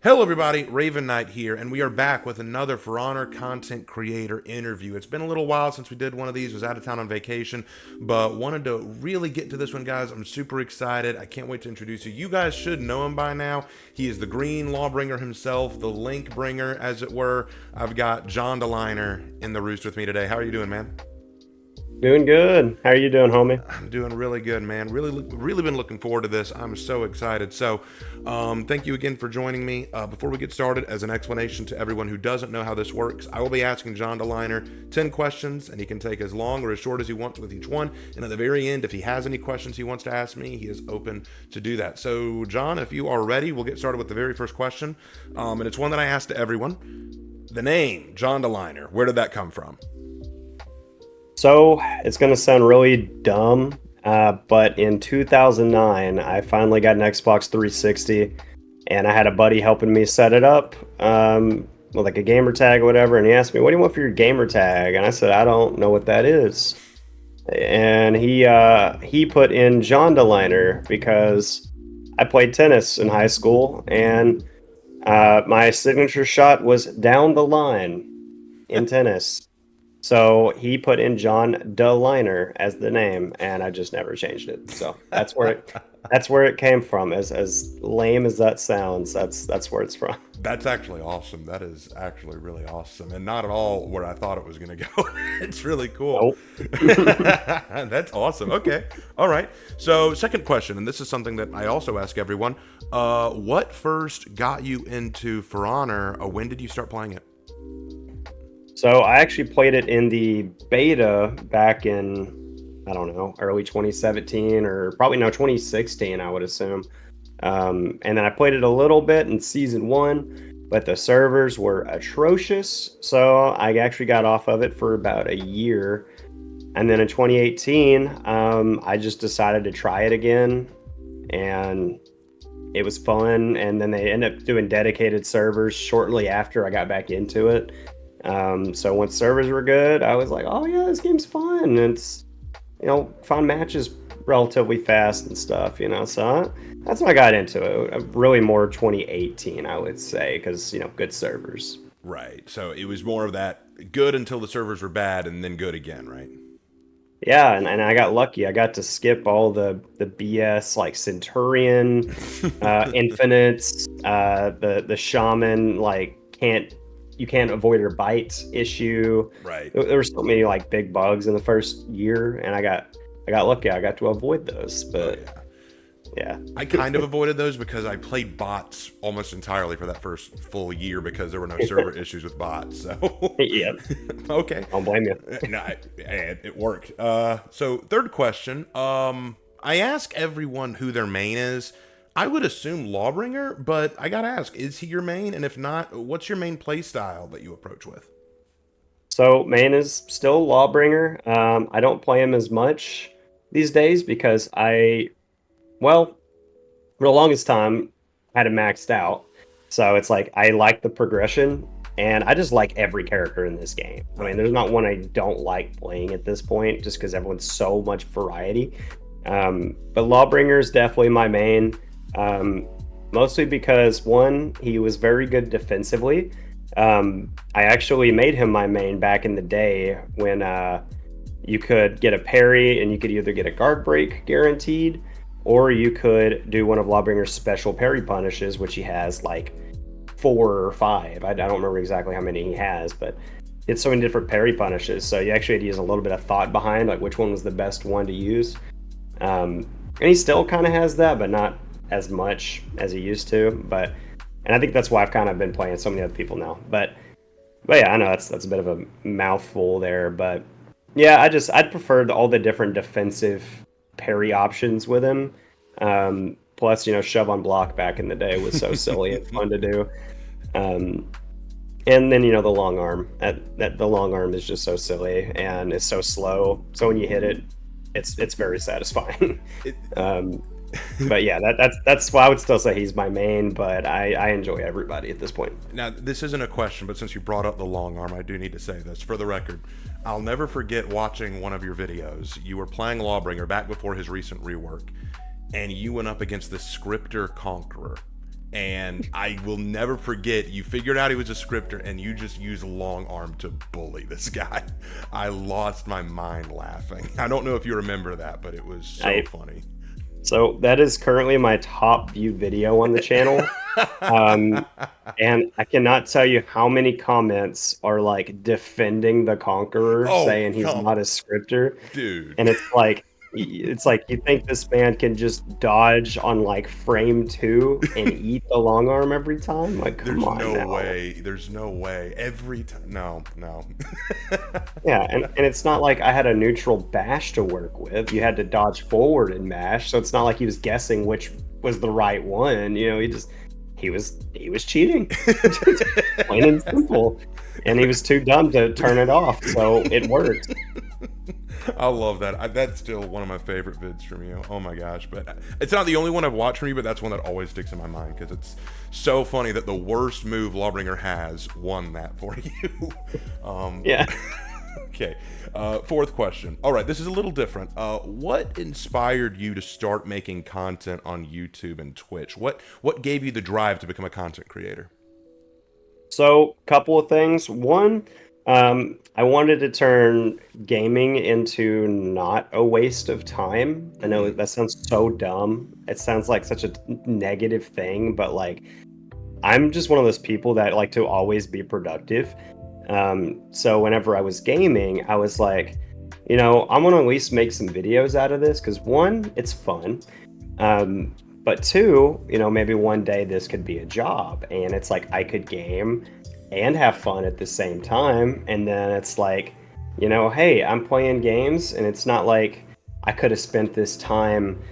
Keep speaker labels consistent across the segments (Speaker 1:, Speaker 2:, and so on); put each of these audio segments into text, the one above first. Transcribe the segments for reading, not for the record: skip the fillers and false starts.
Speaker 1: Hello everybody, Raven Knight here, and we are back with another For Honor content creator interview. It's been a little while since we did one of these. I was out of town on vacation, but wanted to really get to this one, guys. I'm super excited. I can't wait to introduce you. You guys should know him by now. He is the Green Lawbringer himself, the Link Bringer, as it were. I've got Jondaliner in the roost with me today. How are you doing, man?
Speaker 2: Doing good. How are you doing, homie?
Speaker 1: I'm doing really good, man. Really been looking forward to this. I'm so excited. Thank you again for joining me. Before we get started, as an explanation to everyone who doesn't know how this works, I will be asking John DeLiner 10 questions, and he can take as long or as short as he wants with each one. And at the very end, if he has any questions he wants to ask me, he is open to do that. So, John, if you are ready, we'll get started with the very first question. And it's one that I ask to everyone. The name, John DeLiner, where did that come from?
Speaker 2: So it's going to sound really dumb, but in 2009, I finally got an Xbox 360, and I had a buddy helping me set it up, with like a gamer tag or whatever. And he asked me, "What do you want for your gamer tag?" And I said, "I don't know what that is." And he put in Jondaliner because I played tennis in high school, and my signature shot was down the line in tennis. So he put in John DeLiner as the name, and I just never changed it. So that's where it came from. As lame as that sounds, that's where it's from.
Speaker 1: That's actually awesome. That is actually really awesome, and not at all where I thought it was going to go. It's really cool.
Speaker 2: Nope.
Speaker 1: That's awesome. Okay. All right. So, second question, and this is something that I also ask everyone. What first got you into For Honor? When did you start playing it?
Speaker 2: So I actually played it in the beta back in, I don't know, early 2017 or probably no 2016, I would assume. And then I played it a little bit in season one, but the servers were atrocious. So I actually got off of it for about a year. And then in 2018, I just decided to try it again. And it was fun. And then they ended up doing dedicated servers shortly after I got back into it. So once servers were good, I was like, oh yeah, this game's fun. And it's, fun matches relatively fast and stuff, so that's when I got into it. Really more 2018, I would say, because, good servers.
Speaker 1: Right. So it was more of that good until the servers were bad and then good again, right?
Speaker 2: Yeah, and I got lucky. I got to skip all the BS like Centurion, Infinites, the Shaman, like you can't avoid her bites issue.
Speaker 1: Right.
Speaker 2: There were so many like big bugs in the first year, and I got lucky. I got to avoid those, but yeah.
Speaker 1: I kind of avoided those because I played bots almost entirely for that first full year because there were no server issues with bots. So
Speaker 2: Yeah,
Speaker 1: okay.
Speaker 2: don't blame you.
Speaker 1: No, it worked. So third question. I ask everyone who their main is. I would assume Lawbringer, but I gotta ask, is he your main? And if not, what's your main play style that you approach with?
Speaker 2: So main is still Lawbringer. I don't play him as much these days because well, for the longest time, I had it maxed out. So it's like I like the progression, and I just like every character in this game. I mean, there's not one I don't like playing at this point, just because everyone's so much variety. But Lawbringer is definitely my main. Mostly because one, he was very good defensively. I actually made him my main back in the day when you could get a parry and you could either get a guard break guaranteed, or you could do one of Lawbringer's special parry punishes, which he has like 4 or 5. I don't remember exactly how many he has, but it's so many different parry punishes. So you actually had to use a little bit of thought behind like which one was the best one to use. And he still kind of has that, but not as much as he used to, and I think that's why I've kind of been playing so many other people now. But yeah, I know that's a bit of a mouthful there, but yeah, I'd prefer all the different defensive parry options with him. Plus, shove on block back in the day was so silly and fun to do. And then the long arm. That the long arm is just so silly and it's so slow. So when you hit it, it's very satisfying. But yeah, that's why I would still say he's my main, but I enjoy everybody at this point.
Speaker 1: Now, this isn't a question, but since you brought up the long arm, I do need to say this. For the record, I'll never forget watching one of your videos. You were playing Lawbringer back before his recent rework, and you went up against the Scripter Conqueror. And I will never forget, you figured out he was a scripter and you just used long arm to bully this guy. I lost my mind laughing. I don't know if you remember that, but it was so funny.
Speaker 2: So that is currently my top view video on the channel. And I cannot tell you how many comments are like defending the Conqueror,
Speaker 1: Oh,
Speaker 2: saying he's
Speaker 1: come
Speaker 2: not a scripter.
Speaker 1: dude.
Speaker 2: And it's like you think this man can just dodge on like frame 2 and eat the long arm every time? Like, come
Speaker 1: There's
Speaker 2: on
Speaker 1: no
Speaker 2: now.
Speaker 1: way. There's no way. Every time. No.
Speaker 2: Yeah, and it's not like I had a neutral bash to work with. You had to dodge forward and mash, so it's not like he was guessing which was the right one. You know, he was cheating. Plain and simple. And he was too dumb to turn it off, so it worked.
Speaker 1: I love that. That's still one of my favorite vids from you. Oh my gosh. But it's not the only one I've watched from you, but that's one that always sticks in my mind because it's so funny that the worst move Lawbringer has won that for you.
Speaker 2: Yeah.
Speaker 1: Okay. Fourth question. All right, this is a little different. What inspired you to start making content on YouTube and Twitch? What gave you the drive to become a content creator?
Speaker 2: So, couple of things. One, I wanted to turn gaming into not a waste of time. I know that sounds so dumb. It sounds like such a negative thing, but like I'm just one of those people that like to always be productive. So whenever I was gaming, I was like, I'm gonna at least make some videos out of this because one, it's fun. But two, maybe one day this could be a job, and it's like I could game and have fun at the same time. And then it's like, hey, I'm playing games, and it's not like I could have spent this time,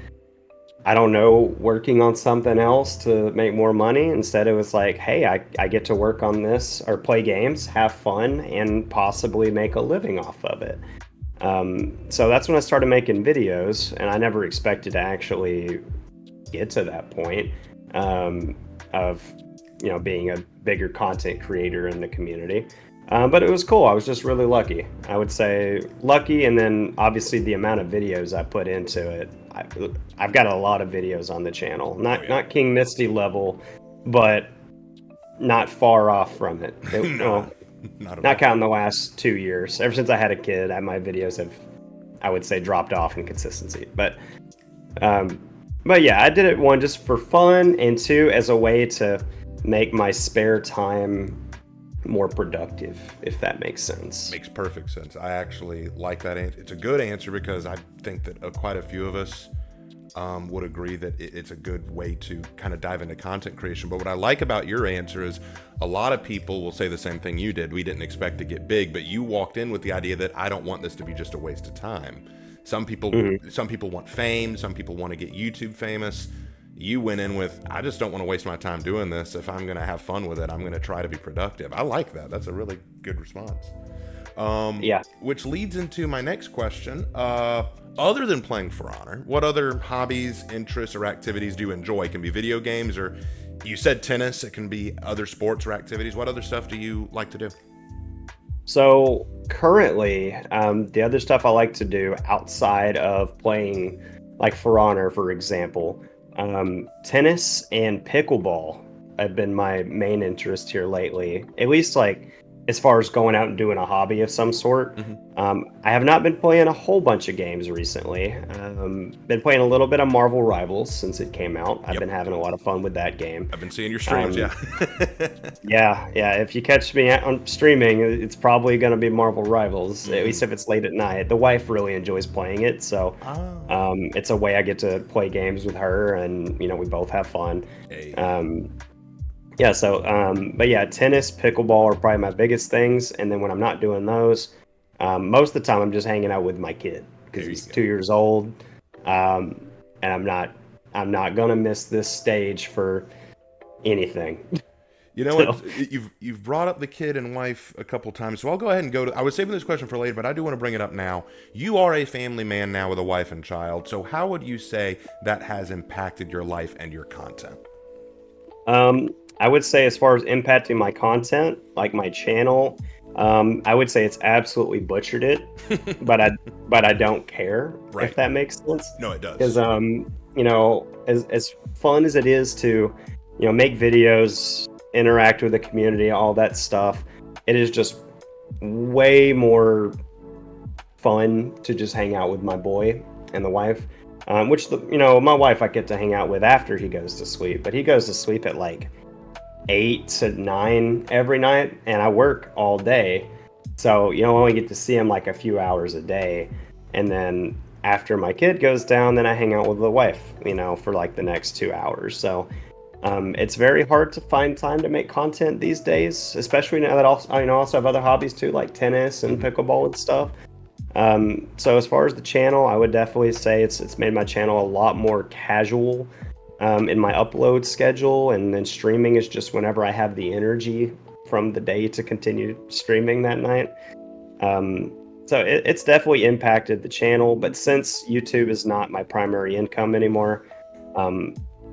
Speaker 2: I don't know, working on something else to make more money. Instead, it was like, hey, I get to work on this or play games, have fun, and possibly make a living off of it. So that's when I started making videos, and I never expected to actually get to that point of being a bigger content creator in the community. But it was cool. I was just really lucky. I would say lucky, and then obviously the amount of videos I put into it. I've got a lot of videos on the channel. Not King Misty level, but not far off from it.
Speaker 1: No,
Speaker 2: not counting the last 2 years. Ever since I had a kid, my videos have, I would say, dropped off in consistency. But yeah, I did it, one, just for fun, and two, as a way to make my spare time more productive, if that makes sense.
Speaker 1: Makes perfect sense. I actually like that answer. It's a good answer because I think that quite a few of us would agree that it's a good way to kind of dive into content creation. But what I like about your answer is a lot of people will say the same thing you did. We didn't expect to get big, but you walked in with the idea that I don't want this to be just a waste of time. Some people want fame. Some people want to get YouTube famous. You went in with, I just don't want to waste my time doing this. If I'm going to have fun with it, I'm going to try to be productive. I like that. That's a really good response.
Speaker 2: Yeah.
Speaker 1: Which leads into my next question. Other than playing For Honor, what other hobbies, interests, or activities do you enjoy? It can be video games, or you said tennis. It can be other sports or activities. What other stuff do you like to do?
Speaker 2: So currently, the other stuff I like to do outside of playing, like For Honor, for example, tennis and pickleball have been my main interest here lately. At least like as far as going out and doing a hobby of some sort. I have not been playing a whole bunch of games recently. Been playing a little bit of Marvel Rivals since it came out. I've been having a lot of fun with that game.
Speaker 1: I've been seeing your streams,
Speaker 2: yeah. If you catch me on streaming, it's probably going to be Marvel Rivals, at least if it's late at night. The wife really enjoys playing it, so it's a way I get to play games with her, and we both have fun.
Speaker 1: Hey.
Speaker 2: But yeah, tennis, pickleball are probably my biggest things. And then when I'm not doing those, most of the time I'm just hanging out with my kid because he's 2 years old. And I'm not gonna miss this stage for anything.
Speaker 1: You know what? You've brought up the kid and wife a couple times, so I'll go ahead and go to. I was saving this question for later, but I do want to bring it up now. You are a family man now with a wife and child. So how would you say that has impacted your life and your content?
Speaker 2: I would say, as far as impacting my content, like my channel, I would say it's absolutely butchered it, but I don't care, if that makes sense.
Speaker 1: No, it does.
Speaker 2: Because as fun as it is to make videos, interact with the community, all that stuff. It is just way more fun to just hang out with my boy and the wife. My wife I get to hang out with after he goes to sleep, but he goes to sleep at like 8 to 9 every night, and I work all day. So, I only get to see him like a few hours a day. And then after my kid goes down, then I hang out with the wife, for like the next 2 hours. So, it's very hard to find time to make content these days, especially now that I also have other hobbies too, like tennis and pickleball and stuff. So as far as the channel, I would definitely say it's made my channel a lot more casual in my upload schedule, and then streaming is just whenever I have the energy from the day to continue streaming that night. So it's definitely impacted the channel, but since YouTube is not my primary income anymore,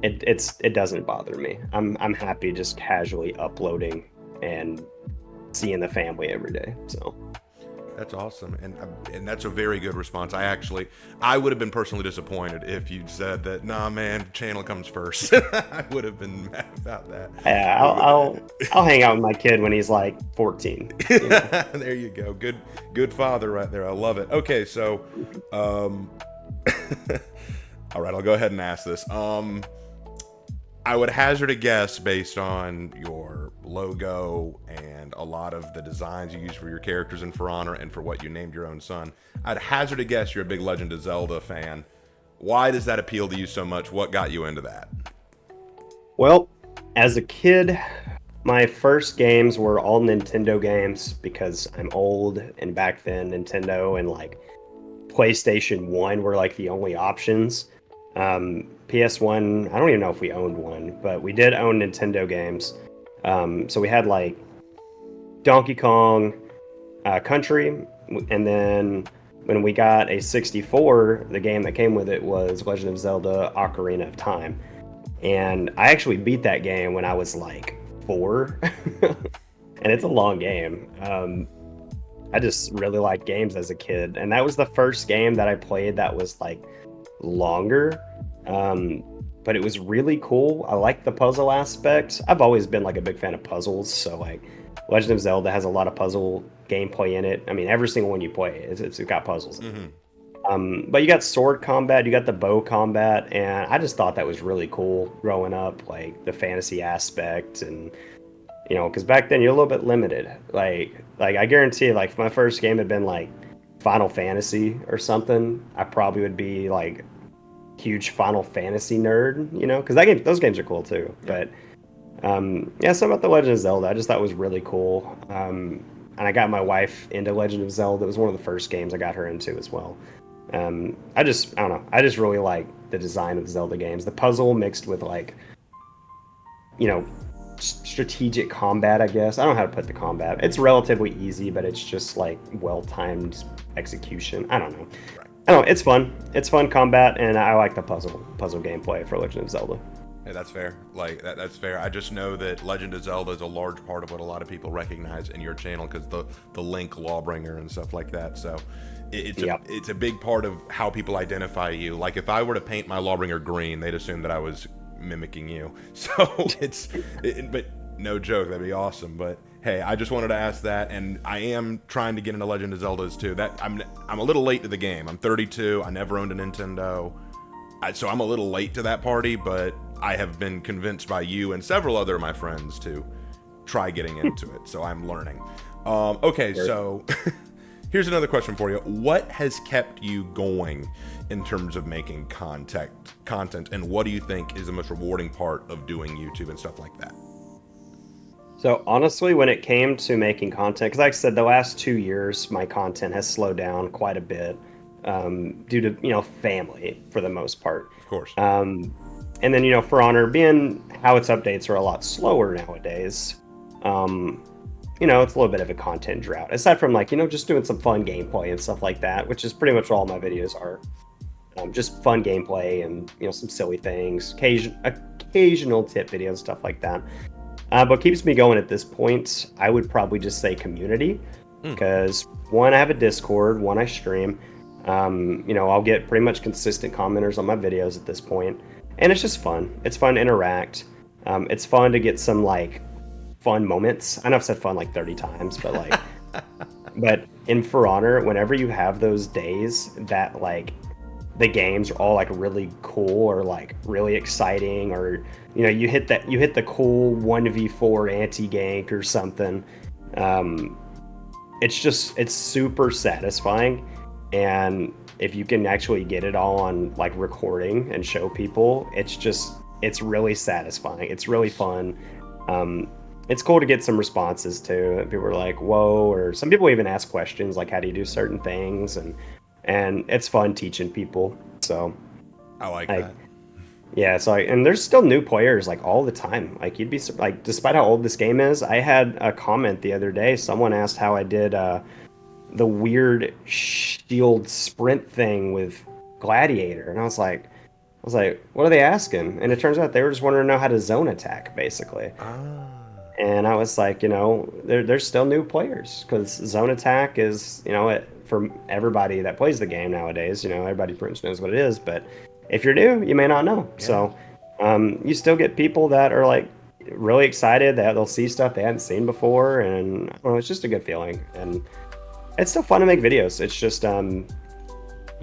Speaker 2: it doesn't bother me. I'm happy just casually uploading and seeing the family every day. So.
Speaker 1: That's awesome, and that's a very good response. I would have been personally disappointed if you'd said that. Nah, man, channel comes first. I would have been mad about that.
Speaker 2: Yeah, I'll hang out with my kid when he's like 14.
Speaker 1: There you go. Good father right there. I love it. Okay, so, all right, I'll go ahead and ask this. I would hazard a guess based on your logo and a lot of the designs you use for your characters in For Honor and for what you named your own son. I'd hazard a guess you're a big Legend of Zelda fan. Why does that appeal to you so much? What got you into that?
Speaker 2: Well, as a kid, my first games were all Nintendo games because I'm old, and back then Nintendo and like PlayStation 1 were like the only options. PS1, I don't even know if we owned one, but we did own Nintendo games. So we had like Donkey Kong Country, and then when we got a 64, the game that came with it was Legend of Zelda Ocarina of Time. And I actually beat that game when I was like 4. And it's a long game. I just really liked games as a kid. And that was the first game that I played that was like longer. But it was really cool. I like the puzzle aspect. I've always been like a big fan of puzzles. So like Legend of Zelda has a lot of puzzle gameplay in it. I mean, every single one you play, it's got puzzles. Mm-hmm. But you got sword combat, you got the bow combat, and I just thought that was really cool growing up, like the fantasy aspect, and because back then you're a little bit limited. Like I guarantee, like if my first game had been like Final Fantasy or something, I probably would be like huge Final Fantasy nerd, because those games are cool too. But something about the Legend of Zelda I just thought was really cool. And I got my wife into Legend of Zelda. It was one of the first games I got her into as well. I don't know. I just really like the design of the Zelda games. The puzzle mixed with like, strategic combat, I guess. I don't know how to put the combat. It's relatively easy, but it's just like well-timed execution. I don't know. It's fun. It's fun combat, and I like the puzzle gameplay for Legend of Zelda.
Speaker 1: Yeah, that's fair. Like that's fair. I just know that Legend of Zelda is a large part of what a lot of people recognize in your channel because the Link Lawbringer and stuff like that. So it's a big part of how people identify you. Like if I were to paint my Lawbringer green, they'd assume that I was mimicking you. So but no joke, that'd be awesome. But hey, I just wanted to ask that, and I am trying to get into Legend of Zeldas too. That I'm a little late to the game. I'm 32. I never owned a Nintendo, so I'm a little late to that party. But I have been convinced by you and several other of my friends to try getting into it. So I'm learning. Okay, so here's another question for you. What has kept you going in terms of making content, and what do you think is the most rewarding part of doing YouTube and stuff like that?
Speaker 2: So honestly, when it came to making content, because like I said, the last 2 years, my content has slowed down quite a bit due to, family for the most part.
Speaker 1: Of course.
Speaker 2: And then, For Honor, being how its updates are a lot slower nowadays, it's a little bit of a content drought. Aside from just doing some fun gameplay and stuff like that, which is pretty much all my videos are. Just fun gameplay and, some silly things, occasional tip videos, stuff like that. But keeps me going at this point, I would probably just say community, because one, I have a Discord, one, I stream. I'll get pretty much consistent commenters on my videos at this point, and it's just fun. It's fun to interact. It's fun to get some like fun moments. I know I've said fun like 30 times, but like, but in For Honor, whenever you have those days that like the games are all like really cool or like really exciting, or you hit the cool 1v4 anti-gank or something, um, it's super satisfying. And if you can actually get it all on like recording and show people, it's really satisfying. It's really fun. um, it's cool to get some responses too. People are like, whoa, or some people even ask questions like, how do you do certain things? And it's fun teaching people. So
Speaker 1: I like
Speaker 2: like,
Speaker 1: that.
Speaker 2: yeah, so and there's still new players like all the time. Like you'd be like, despite how old this game is, I had a comment the other day. Someone asked how I did the weird shield sprint thing with Gladiator, and I was like, what are they asking? And it turns out they were just wanting to know how to zone attack, basically.
Speaker 1: Ah,
Speaker 2: And I was like, there's still new players because zone attack is, for everybody that plays the game nowadays, everybody pretty much knows what it is. But if you're new, you may not know.
Speaker 1: yeah,
Speaker 2: So you still get people that are like really excited that they'll see stuff they hadn't seen before. And I don't know, it's just a good feeling. And it's still fun to make videos. It's just, you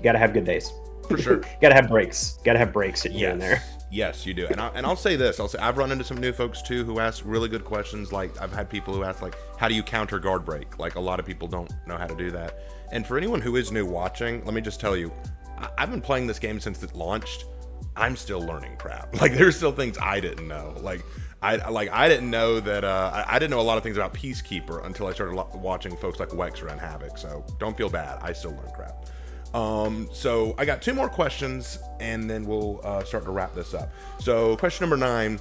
Speaker 2: got to have good days.
Speaker 1: for sure.
Speaker 2: Got to have breaks. Got to have breaks at here and there.
Speaker 1: Yes, you do. And I'll say this. I'll say I've run into some new folks too who ask really good questions. Like I've had people who ask like, how do you counter guard break? Like a lot of people don't know how to do that. And for anyone who is new watching, let me just tell you, I've been playing this game since it launched. I'm still learning crap. Like there's still things I didn't know. I didn't know that I didn't know a lot of things about Peacekeeper until I started watching folks like Wexer and Havoc. So don't feel bad. I still learn crap. So I got two more questions and then we'll start to wrap this up. So question number 9,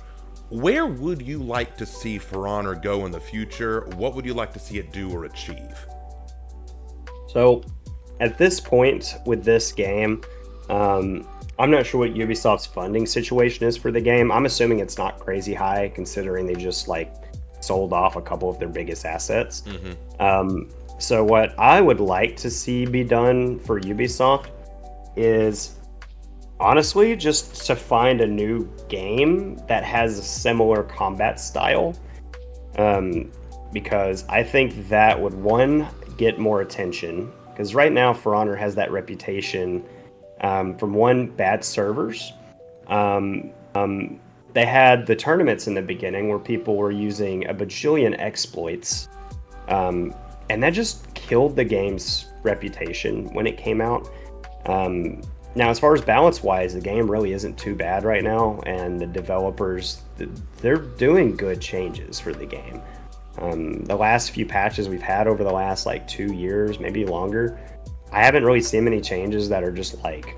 Speaker 1: where would you like to see For Honor go in the future? What would you like to see it do or achieve?
Speaker 2: So at this point with this game, I'm not sure what Ubisoft's funding situation is for the game. I'm assuming it's not crazy high considering they just like sold off a couple of their biggest assets. So what I would like to see be done for Ubisoft is honestly just to find a new game that has a similar combat style. Because I think that would, one, get more attention. Because right now, For Honor has that reputation from one, bad servers. They had the tournaments in the beginning where people were using a bajillion exploits. And that just killed the game's reputation when it came out. Now, as far as balance-wise, the game really isn't too bad right now, and the developers, they're doing good changes for the game. The last few patches we've had over the last like 2 years, maybe longer, I haven't really seen many changes that are just like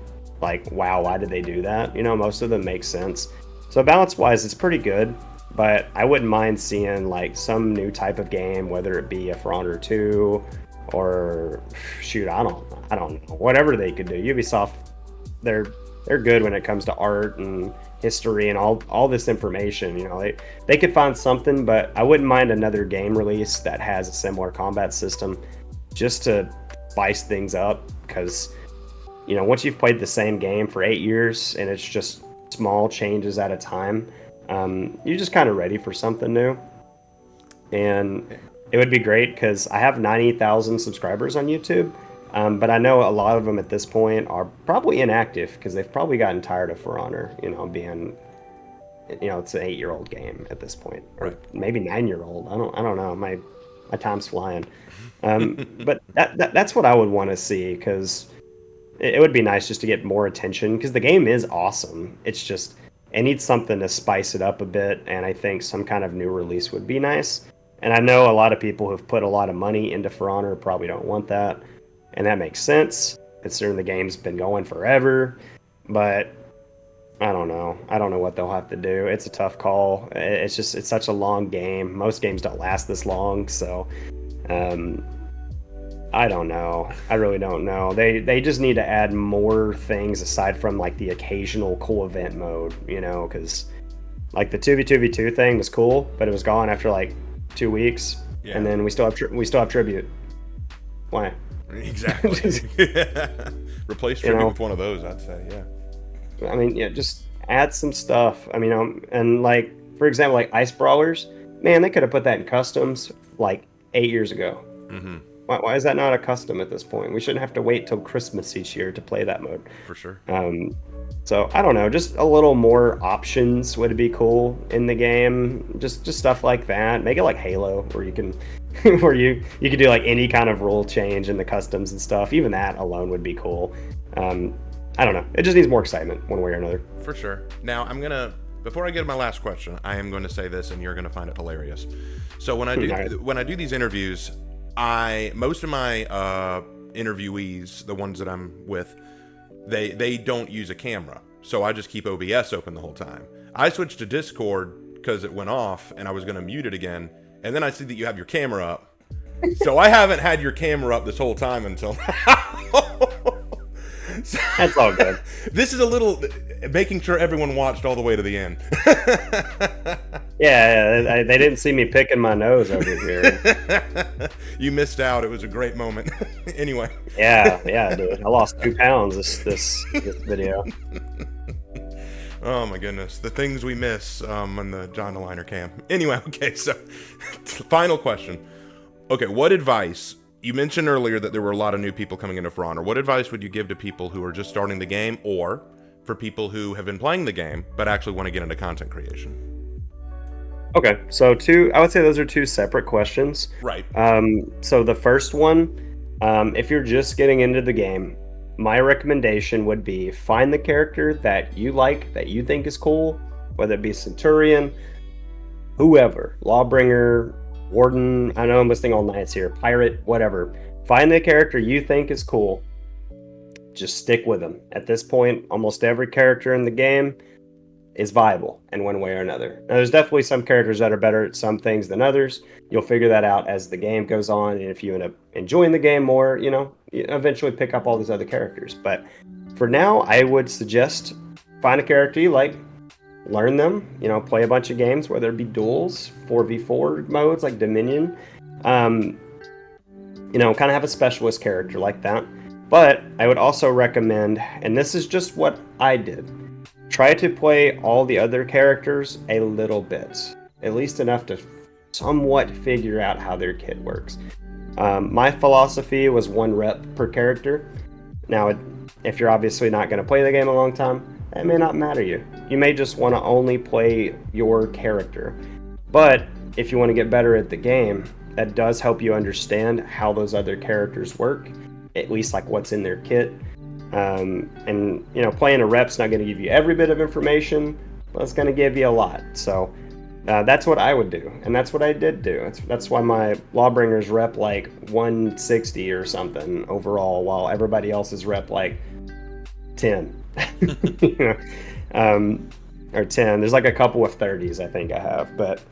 Speaker 2: wow, why did they do that? Most of them make sense. So balance-wise, it's pretty good. But I wouldn't mind seeing like some new type of game, whether it be a For Honor 2 or shoot, I don't know, whatever they could do. Ubisoft, they're good when it comes to art and history and all this information. They could find something, but I wouldn't mind another game release that has a similar combat system just to spice things up. Because once you've played the same game for 8 years and it's just small changes at a time, you're just kind of ready for something new. And it would be great because I have 90,000 subscribers on YouTube, but I know a lot of them at this point are probably inactive because they've probably gotten tired of For Honor, being, it's an 8-year-old game at this point, or maybe 9-year-old. I don't know. My time's flying. But that's what I would want to see, because it would be nice just to get more attention, because the game is awesome. It's just, it needs something to spice it up a bit, and I think some kind of new release would be nice. And I know a lot of people who've put a lot of money into For Honor probably don't want that, and that makes sense, considering the game's been going forever. But I don't know. I don't know what they'll have to do. It's a tough call. It's such a long game. Most games don't last this long, so I don't know. I really don't know. They just need to add more things aside from like the occasional cool event mode, because like the 2v2v2 thing was cool, but it was gone after like 2 weeks, and then we still have tribute. Why?
Speaker 1: Exactly. Replace tribute with one of those, I'd say. Yeah.
Speaker 2: I mean, just add some stuff. I mean, and like for example, like ice brawlers, man, they could have put that in customs like 8 years ago.
Speaker 1: Mm-hmm.
Speaker 2: Why is that not a custom at this point? We shouldn't have to wait till Christmas each year to play that mode.
Speaker 1: For sure.
Speaker 2: So I don't know, just a little more options would be cool in the game. Just stuff like that. Make it like Halo, where you can, where you could do like any kind of rule change in the customs and stuff. Even that alone would be cool. I don't know. It just needs more excitement one way or another.
Speaker 1: For sure. Now before I get to my last question, I am going to say this, and you're going to find it hilarious. So when I do these interviews, most of my interviewees, the ones that I'm with, they don't use a camera, so I just keep OBS open the whole time. I switched to Discord because it went off, and I was going to mute it again, and then I see that you have your camera up. So I haven't had your camera up this whole time until now. So,
Speaker 2: that's all good.
Speaker 1: This is a little making sure everyone watched all the way to the end.
Speaker 2: Yeah, they didn't see me picking my nose over here.
Speaker 1: You missed out. It was a great moment. Anyway.
Speaker 2: Yeah, dude. I lost 2 pounds this video.
Speaker 1: Oh my goodness, the things we miss on the Jondaliner cam. Anyway, okay, so final question. Okay, what advice? You mentioned earlier that there were a lot of new people coming into For Honor. What advice would you give to people who are just starting the game, or for people who have been playing the game but actually want to get into content creation?
Speaker 2: Okay, so I would say those are 2 separate questions.
Speaker 1: Right.
Speaker 2: So the first one, if you're just getting into the game, my recommendation would be find the character that you like, that you think is cool, whether it be Centurion, whoever, Lawbringer, Warden, I know I'm listing all knights here, Pirate, whatever. Find the character you think is cool. Just stick with them. At this point, almost every character in the game is viable in one way or another. Now, there's definitely some characters that are better at some things than others. You'll figure that out as the game goes on, and if you end up enjoying the game more, you eventually pick up all these other characters. But for now, I would suggest find a character you like, learn them, play a bunch of games, whether it be duels, 4v4 modes like Dominion, kind of have a specialist character like that. But I would also recommend, and this is just what I did, try to play all the other characters a little bit, at least enough to somewhat figure out how their kit works. My philosophy was 1 rep per character. Now, if you're obviously not going to play the game a long time, that may not matter you. You may just want to only play your character. But if you want to get better at the game, that does help you understand how those other characters work, at least like what's in their kit. And playing a rep's not going to give you every bit of information, but it's going to give you a lot. So that's what I would do, and that's what I did do. That's why my Lawbringer's rep like 160 or something overall, while everybody else's rep like 10. Or 10. There's like a couple of 30s I think I have, but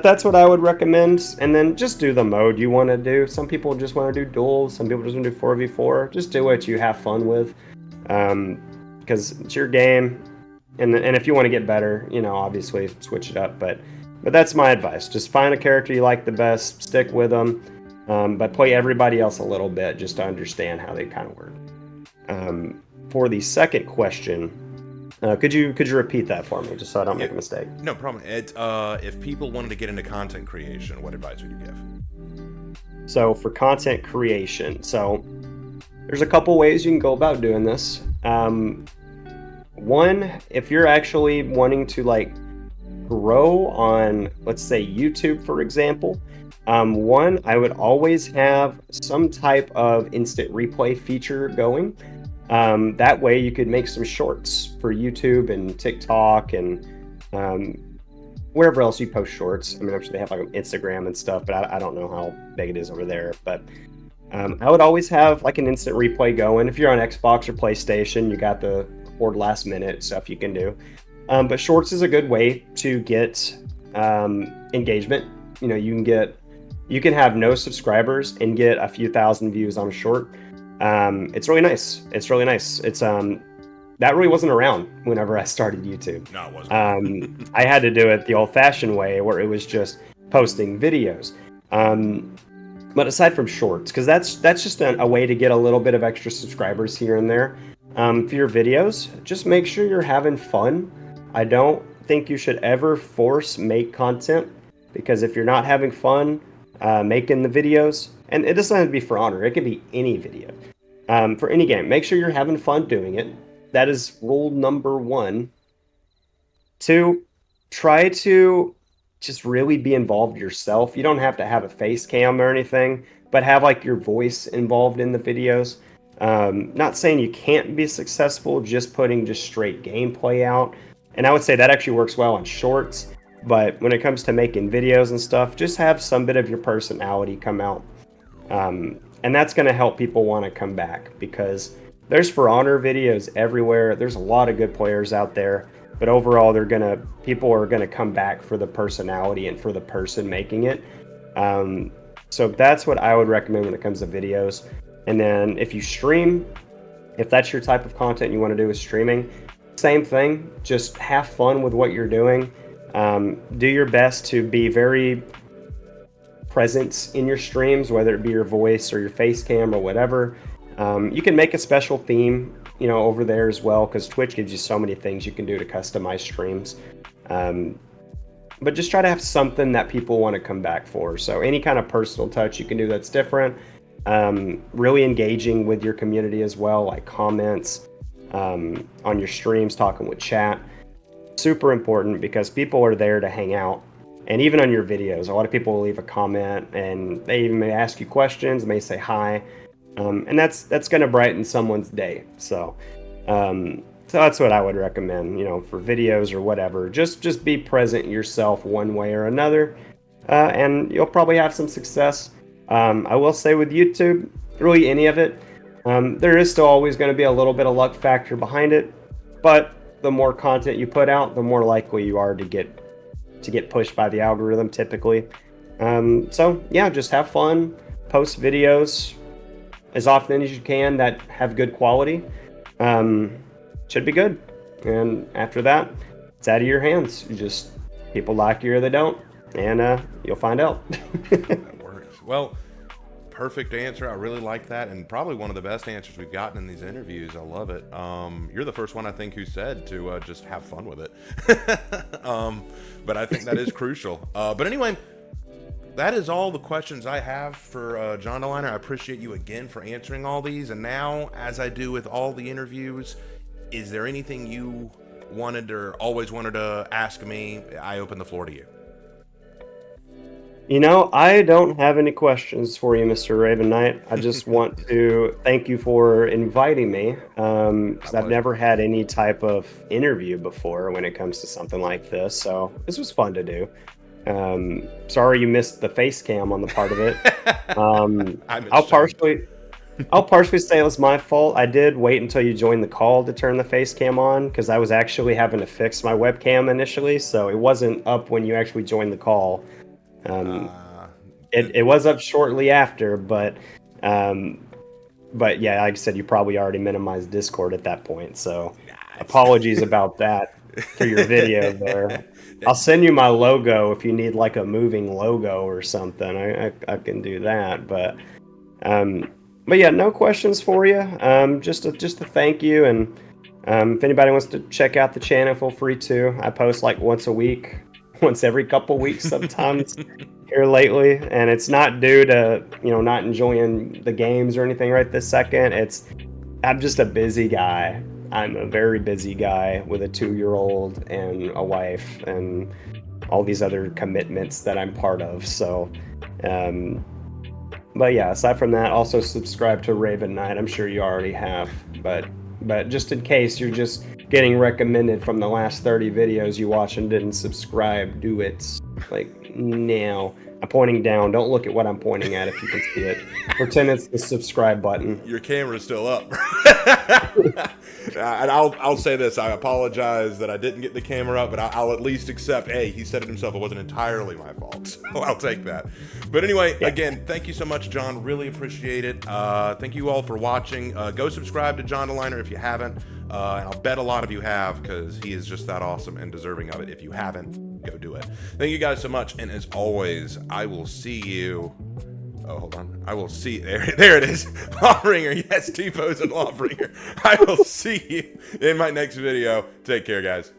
Speaker 2: that's what I would recommend. And then just do the mode you want to do. Some people just want to do duels, some people just want to do 4v4. Just do what you have fun with, because it's your game. And if you want to get better, obviously switch it up. But that's my advice. Just find a character you like the best, stick with them, but play everybody else a little bit just to understand how they kind of work. For the second question, could you repeat that for me, just so I don't make a mistake?
Speaker 1: No problem. If people wanted to get into content creation, what advice would you give?
Speaker 2: So for content creation, there's a couple ways you can go about doing this. One, if you're actually wanting to grow on, let's say YouTube, for example, I would always have some type of instant replay feature going. That way you could make some shorts for YouTube and TikTok and wherever else you post shorts. I mean, I'm sure they have like Instagram and stuff, but I don't know how big it is over there. But I would always have like an instant replay going. If you're on Xbox or PlayStation, you got the record last minute stuff you can do. But shorts is a good way to get engagement. You can have no subscribers and get a few thousand views on a short. It's really nice. It's that really wasn't around whenever I started YouTube.
Speaker 1: No, it wasn't.
Speaker 2: I had to do it the old-fashioned way, where it was just posting videos. But aside from shorts, because that's just a way to get a little bit of extra subscribers here and there. For your videos, just make sure you're having fun. I don't think you should ever force make content, because if you're not having fun making the videos, and it doesn't have to be for honor, it could be any video, for any game, make sure you're having fun doing it. That is rule number one. Two, try to just really be involved yourself. You don't have to have a face cam or anything, but have like your voice involved in the videos. Not saying you can't be successful just putting just straight gameplay out. And I would say that actually works well on shorts. But when it comes to making videos and stuff, just have some bit of your personality come out. And that's going to help people want to come back, because there's For Honor videos everywhere. There's a lot of good players out there. But overall, people are gonna come back for the personality and for the person making it. So that's what I would recommend when it comes to videos. And then if you stream, if that's your type of content you want to do is streaming, same thing. Just have fun with what you're doing. Do your best to be very present in your streams, whether it be your voice or your face cam or whatever. You can make a special theme, over there as well, because Twitch gives you so many things you can do to customize streams. But just try to have something that people want to come back for. So any kind of personal touch you can do that's different. Really engaging with your community as well, like comments on your streams, talking with chat. Super important, because people are there to hang out. And even on your videos, a lot of people will leave a comment and they even may ask you questions, may say hi. And that's going to brighten someone's day. So that's what I would recommend, for videos or whatever. Just be present yourself one way or another, and you'll probably have some success. I will say with YouTube, really any of it, there is still always going to be a little bit of luck factor behind it. But the more content you put out, the more likely you are to get pushed by the algorithm typically. So yeah, just have fun, post videos as often as you can that have good quality. Should be good. And after that, it's out of your hands. People like you or they don't, and you'll find out.
Speaker 1: That works. Well, perfect answer. I really like that, and probably one of the best answers we've gotten in these interviews. I love it. You're the first one, I think, who said to just have fun with it. But I think that is crucial. But anyway, that is all the questions I have for Jondaliner. I appreciate you again for answering all these. And now, as I do with all the interviews, is there anything you wanted or always wanted to ask me? I open the floor to you.
Speaker 2: I don't have any questions for you, Mr. Raven Knight. I just want to thank you for inviting me, because I've never had any type of interview before when it comes to something like this. So this was fun to do. Sorry you missed the face cam on the part of it. I'll partially say it was my fault. I did wait until you joined the call to turn the face cam on, because I was actually having to fix my webcam initially, so it wasn't up when you actually joined the call. It was up shortly after, but yeah, like I said, you probably already minimized Discord at that point, so apologies about that for your video there. I'll send you my logo if you need like a moving logo or something. I can do that, but yeah, no questions for you. Just a thank you, and if anybody wants to check out the channel, feel free to. I post like once a week, once every couple weeks sometimes here lately, and it's not due to not enjoying the games or anything right this second. I'm just a busy guy. I'm a very busy guy with a 2-year-old and a wife and all these other commitments that I'm part of. So, but yeah, aside from that, also subscribe to Raven Knight. I'm sure you already have, but just in case you're just getting recommended from the last 30 videos you watch and didn't subscribe, do it like now. I'm pointing down. Don't look at what I'm pointing at if you can see it. Pretend it's the subscribe button.
Speaker 1: Your camera's still up. And I'll say this. I apologize that I didn't get the camera up, but I'll at least accept, hey, he said it himself. It wasn't entirely my fault. So I'll take that. But anyway, Again, thank you so much, John. Really appreciate it. Thank you all for watching. Go subscribe to Jondaliner if you haven't. And I'll bet a lot of you have, because he is just that awesome and deserving of it. If you haven't, go do it. Thank you guys so much. And as always, I will see you. Oh, hold on. I will see. There it is. Lawbringer. Yes, T-Pose and Lawbringer. I will see you in my next video. Take care, guys.